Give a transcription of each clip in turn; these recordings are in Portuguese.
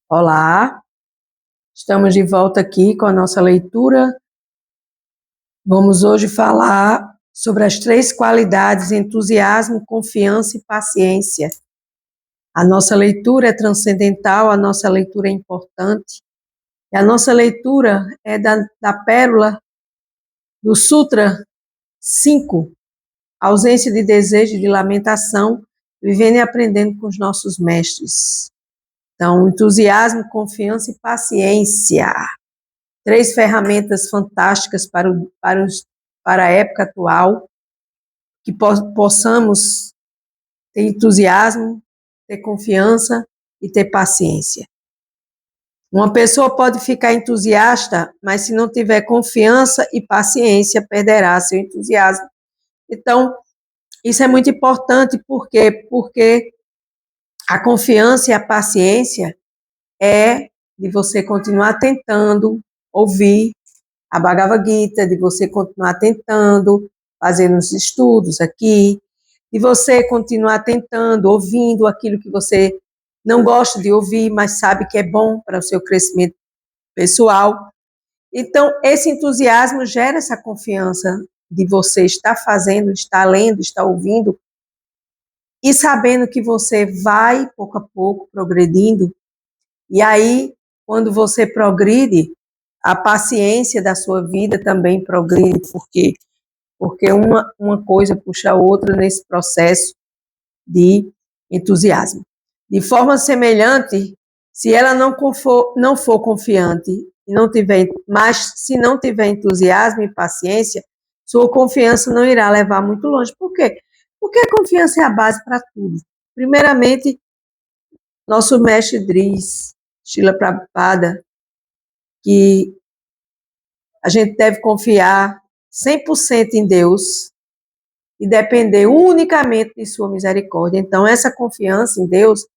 Olá, estamos de volta aqui com a nossa leitura. Vamos hoje falar sobre as 3 qualidades: entusiasmo, confiança e paciência. A nossa leitura é transcendental, a nossa leitura é importante. E a nossa leitura é da pérola do Sutra 5, ausência de desejo e de lamentação, vivendo e aprendendo com os nossos mestres. Então, entusiasmo, confiança e paciência. 3 ferramentas fantásticas para a época atual, que possamos ter entusiasmo, ter confiança e ter paciência. Uma pessoa pode ficar entusiasta, mas se não tiver confiança e paciência, perderá seu entusiasmo. Então, isso é muito importante, porque a confiança e a paciência é de você continuar tentando ouvir a Bhagavad Gita, de você continuar tentando fazer os estudos aqui, de você continuar tentando, ouvindo aquilo que você não gosta de ouvir, mas sabe que é bom para o seu crescimento pessoal. Então, esse entusiasmo gera essa confiança de você estar fazendo, estar lendo, estar ouvindo, e sabendo que você vai, pouco a pouco, progredindo. E aí, quando você progride, a paciência da sua vida também progride, porque uma coisa puxa a outra nesse processo de entusiasmo. De forma semelhante, se ela não for confiante, e não tiver, mas se não tiver entusiasmo e paciência, sua confiança não irá levar muito longe. Por quê? Porque a confiança é a base para tudo. Primeiramente, nosso mestre diz, Srila Prabhupada, que a gente deve confiar 100% em Deus e depender unicamente de sua misericórdia. Então, essa confiança em Deus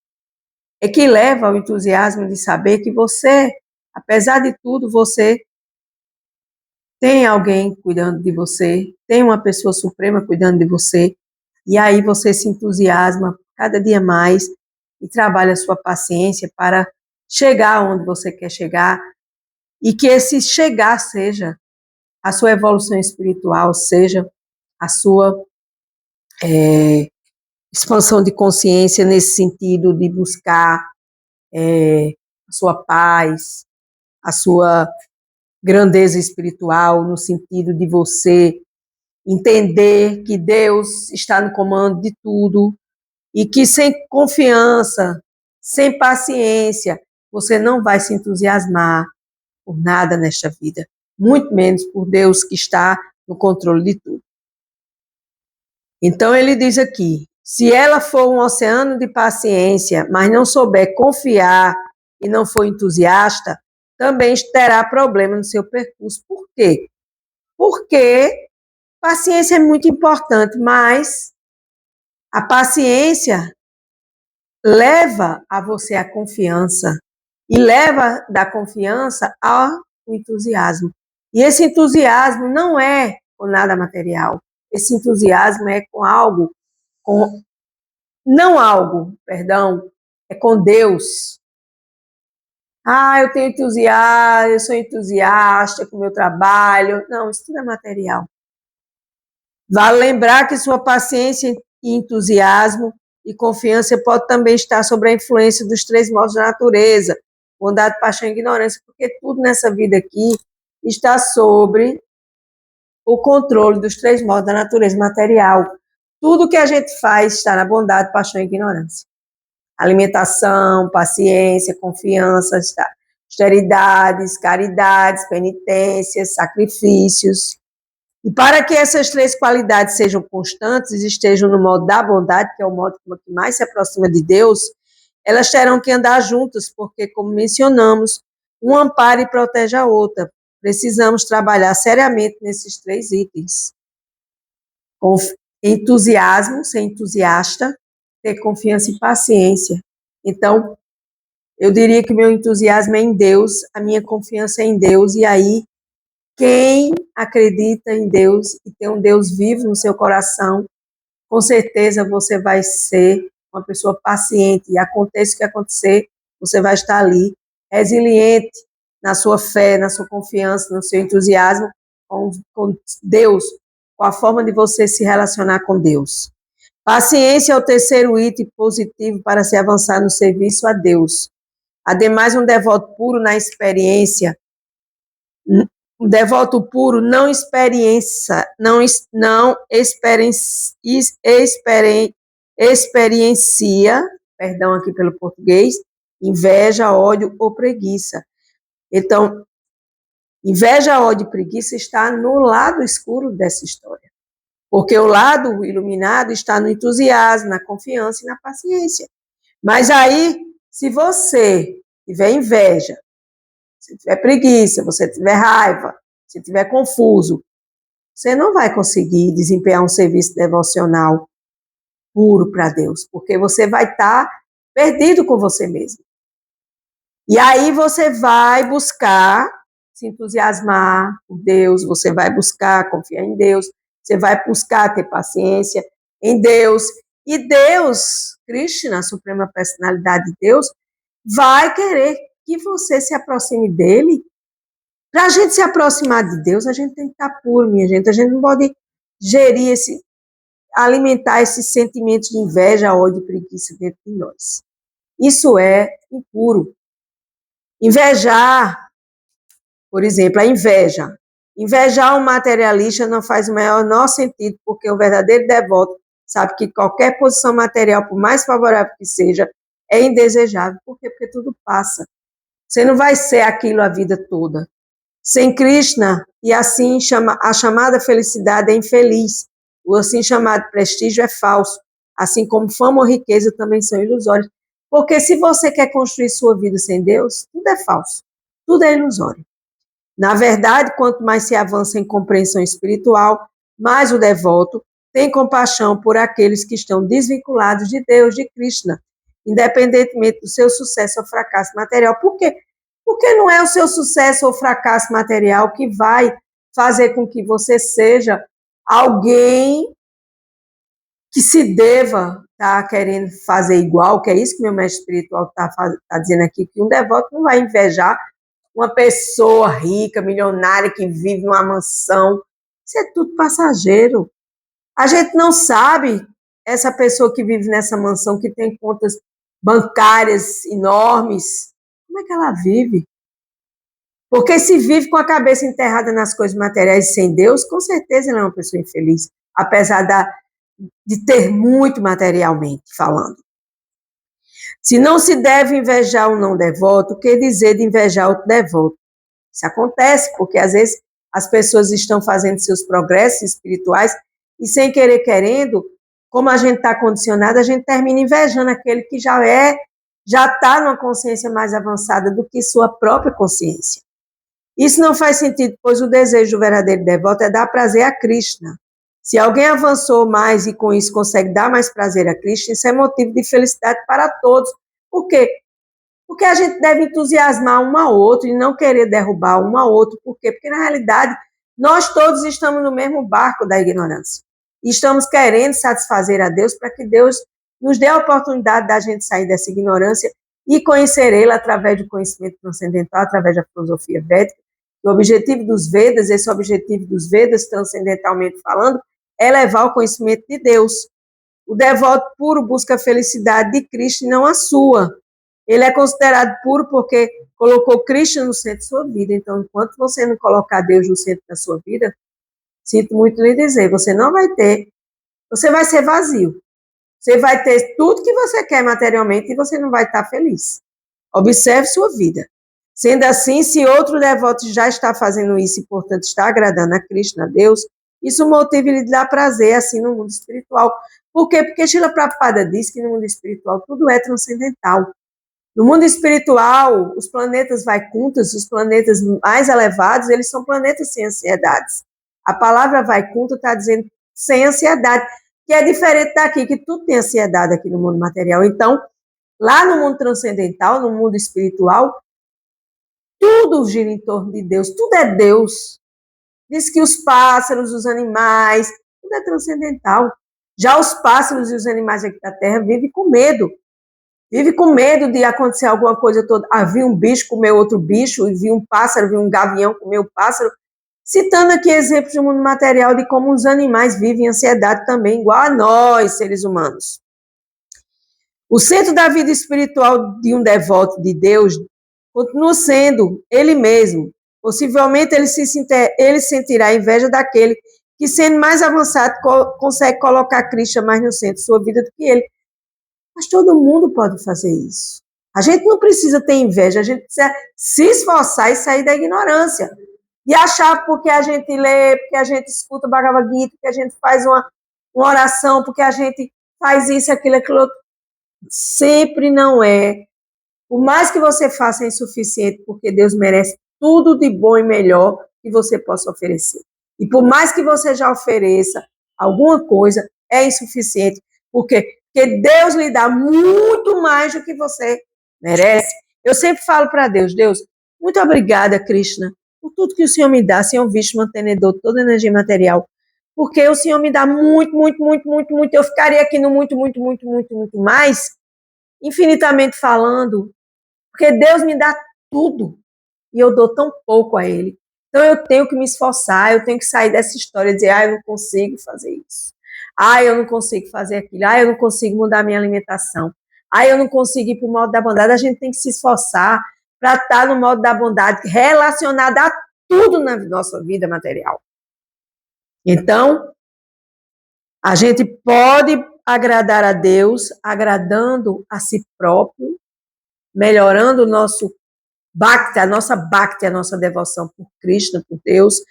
é que leva ao entusiasmo de saber que você, apesar de tudo, você tem alguém cuidando de você, tem uma pessoa suprema cuidando de você, e aí você se entusiasma cada dia mais e trabalha a sua paciência para chegar onde você quer chegar, e que esse chegar seja a sua evolução espiritual, seja a sua expansão de consciência nesse sentido de buscar a sua paz, a sua grandeza espiritual, no sentido de você entender que Deus está no comando de tudo e que sem confiança, sem paciência, você não vai se entusiasmar por nada nesta vida, muito menos por Deus que está no controle de tudo. Então ele diz aqui, se ela for um oceano de paciência, mas não souber confiar e não for entusiasta, também terá problema no seu percurso. Por quê? Porque paciência é muito importante, mas a paciência leva a você a confiança e leva da confiança ao entusiasmo. E esse entusiasmo não é com nada material. Esse entusiasmo é com algo, é com Deus. Eu tenho entusiasmo, eu sou entusiasta com o meu trabalho. Não, isso tudo é material. Vale lembrar que sua paciência e entusiasmo e confiança pode também estar sob a influência dos 3 modos da natureza, bondade, paixão e ignorância, porque tudo nessa vida aqui está sobre o controle dos 3 modos da natureza material. Tudo que a gente faz está na bondade, paixão e ignorância. Alimentação, paciência, confiança, austeridades, caridades, penitências, sacrifícios. E para que essas 3 qualidades sejam constantes e estejam no modo da bondade, que é o modo que mais se aproxima de Deus, elas terão que andar juntas, porque, como mencionamos, um ampara e protege a outra. Precisamos trabalhar seriamente nesses 3 itens. Com entusiasmo, ser entusiasta, ter confiança e paciência. Então, eu diria que meu entusiasmo é em Deus, a minha confiança é em Deus, e aí, quem acredita em Deus e tem um Deus vivo no seu coração, com certeza você vai ser uma pessoa paciente, e aconteça o que acontecer, você vai estar ali resiliente na sua fé, na sua confiança, no seu entusiasmo com Deus, com a forma de você se relacionar com Deus. Paciência é o terceiro item positivo para se avançar no serviço a Deus. Ademais, um devoto puro na experiência, um devoto puro não experiencia, perdão aqui pelo português, inveja, ódio ou preguiça. Então, inveja, ódio e preguiça está no lado escuro dessa história. Porque o lado iluminado está no entusiasmo, na confiança e na paciência. Mas aí, se você tiver inveja, se tiver preguiça, você tiver raiva, se tiver confuso, você não vai conseguir desempenhar um serviço devocional puro para Deus, porque você vai estar perdido com você mesmo. E aí você vai buscar se entusiasmar por Deus, você vai buscar confiar em Deus, você vai buscar ter paciência em Deus. E Deus, Krishna, a suprema personalidade de Deus, vai querer que você se aproxime dele. Para a gente se aproximar de Deus, a gente tem que estar puro, minha gente. A gente não pode gerir alimentar esses sentimentos de inveja, ódio e preguiça dentro de nós. Isso é impuro. Invejar, por exemplo, a inveja. Invejar um materialista não faz o menor sentido, porque o verdadeiro devoto sabe que qualquer posição material, por mais favorável que seja, é indesejável. Por quê? Porque tudo passa. Você não vai ser aquilo a vida toda. Sem Krishna, e assim a chamada felicidade é infeliz. O assim chamado prestígio é falso. Assim como fama ou riqueza também são ilusórios. Porque se você quer construir sua vida sem Deus, tudo é falso. Tudo é ilusório. Na verdade, quanto mais se avança em compreensão espiritual, mais o devoto tem compaixão por aqueles que estão desvinculados de Deus, de Krishna, independentemente do seu sucesso ou fracasso material. Por quê? Porque não é o seu sucesso ou fracasso material que vai fazer com que você seja alguém que se deva estar querendo fazer igual, que é isso que meu mestre espiritual está dizendo aqui, que um devoto não vai invejar uma pessoa rica, milionária, que vive numa mansão. Isso é tudo passageiro. A gente não sabe essa pessoa que vive nessa mansão, que tem contas bancárias enormes, como é que ela vive? Porque se vive com a cabeça enterrada nas coisas materiais sem Deus, com certeza ela é uma pessoa infeliz, apesar de ter muito materialmente falando. Se não se deve invejar um não devoto, o que dizer de invejar outro devoto? Isso acontece porque, às vezes, as pessoas estão fazendo seus progressos espirituais e, sem querer querendo, como a gente está condicionado, a gente termina invejando aquele que já está numa consciência mais avançada do que sua própria consciência. Isso não faz sentido, pois o desejo do verdadeiro devoto é dar prazer a Krishna. Se alguém avançou mais e com isso consegue dar mais prazer a Krishna, isso é motivo de felicidade para todos. Por quê? Porque a gente deve entusiasmar um ao outro e não querer derrubar um ao outro. Por quê? Porque, na realidade, nós todos estamos no mesmo barco da ignorância. E estamos querendo satisfazer a Deus para que Deus nos dê a oportunidade da gente sair dessa ignorância e conhecer Ele através do conhecimento transcendental, através da filosofia védica. O objetivo dos Vedas, esse objetivo dos Vedas, transcendentalmente falando, é levar o conhecimento de Deus. O devoto puro busca a felicidade de Cristo e não a sua. Ele é considerado puro porque colocou Cristo no centro da sua vida. Então, enquanto você não colocar Deus no centro da sua vida, sinto muito lhe dizer, você não vai ter, você vai ser vazio. Você vai ter tudo que você quer materialmente e você não vai estar feliz. Observe sua vida. Sendo assim, se outro devoto já está fazendo isso e, portanto, está agradando a Cristo, a Deus, isso motiva ele de dar prazer assim no mundo espiritual. Por quê? Porque Srila Prabhupada diz que no mundo espiritual tudo é transcendental. No mundo espiritual, os planetas Vaikunthas, os planetas mais elevados, eles são planetas sem ansiedades. A palavra Vaikuntha está dizendo sem ansiedade, que é diferente daqui, que tudo tem ansiedade aqui no mundo material. Então, lá no mundo transcendental, no mundo espiritual, tudo gira em torno de Deus, tudo é Deus. Diz que os pássaros, os animais, tudo é transcendental. Já os pássaros e os animais aqui da Terra vivem com medo. Vive com medo de acontecer alguma coisa toda. Ah, vi um bicho comer outro bicho, e vi um pássaro, vi um gavião comer o pássaro. Citando aqui exemplos do mundo material de como os animais vivem ansiedade também, igual a nós, seres humanos. O centro da vida espiritual de um devoto de Deus continua sendo ele mesmo. Possivelmente ele sentirá inveja daquele que, sendo mais avançado, consegue colocar Cristo mais no centro de sua vida do que ele. Mas todo mundo pode fazer isso. A gente não precisa ter inveja, a gente precisa se esforçar e sair da ignorância. E achar porque a gente lê, porque a gente escuta o Bhagavad Gita, porque a gente faz uma oração, porque a gente faz isso, aquilo outro. Sempre não é. Por mais que você faça, é insuficiente, porque Deus merece tudo de bom e melhor que você possa oferecer. E por mais que você já ofereça alguma coisa, é insuficiente, porque Deus lhe dá muito mais do que você merece. Eu sempre falo para Deus, muito obrigada, Krishna, por tudo que o Senhor me dá, Senhor Vishnu, mantenedor, toda a energia material, porque o Senhor me dá muito, muito, muito, muito, muito. Eu ficaria aqui no muito, muito, muito, muito, muito mais, infinitamente falando, porque Deus me dá tudo e eu dou tão pouco a Ele. Então eu tenho que me esforçar, eu tenho que sair dessa história de dizer, eu não consigo fazer isso. Eu não consigo fazer aquilo. Eu não consigo mudar minha alimentação. Eu não consigo ir para o modo da bondade. A gente tem que se esforçar para estar no modo da bondade relacionado a tudo na nossa vida material. Então, a gente pode agradar a Deus, agradando a si próprio, melhorando o nosso bhakti, a nossa devoção por Krishna, por Deus,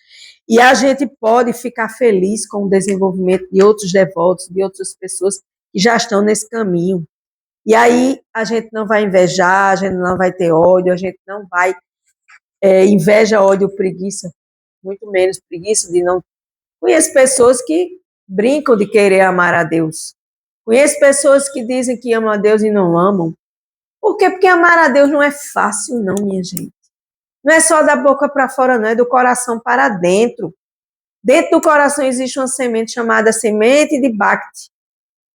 e a gente pode ficar feliz com o desenvolvimento de outros devotos, de outras pessoas que já estão nesse caminho. E aí a gente não vai invejar, a gente não vai ter ódio, a gente não vai inveja, ódio, preguiça, muito menos preguiça de não... Conheço pessoas que brincam de querer amar a Deus. Conheço pessoas que dizem que amam a Deus e não amam. Por quê? Porque amar a Deus não é fácil, não, minha gente. Não é só da boca para fora, não, é do coração para dentro. Dentro do coração existe uma semente chamada semente de Bhakti,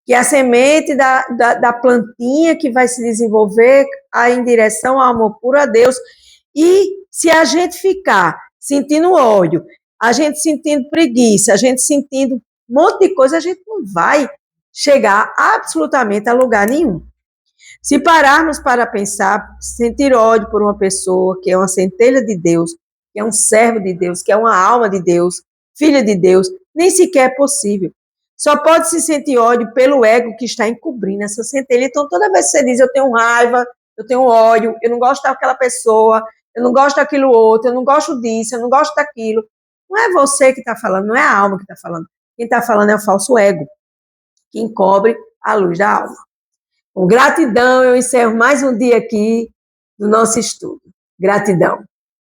que é a semente da plantinha que vai se desenvolver em direção ao amor puro a Deus. E se a gente ficar sentindo ódio, a gente sentindo preguiça, a gente sentindo um monte de coisa, a gente não vai chegar absolutamente a lugar nenhum. Se pararmos para pensar, sentir ódio por uma pessoa que é uma centelha de Deus, que é um servo de Deus, que é uma alma de Deus, filha de Deus, nem sequer é possível. Só pode se sentir ódio pelo ego que está encobrindo essa centelha. Então, toda vez que você diz, eu tenho raiva, eu tenho ódio, eu não gosto daquela pessoa, eu não gosto daquilo outro, eu não gosto disso, eu não gosto daquilo, não é você que está falando, não é a alma que está falando. Quem está falando é o falso ego, que encobre a luz da alma. Com gratidão, eu encerro mais um dia aqui do nosso estudo. Gratidão.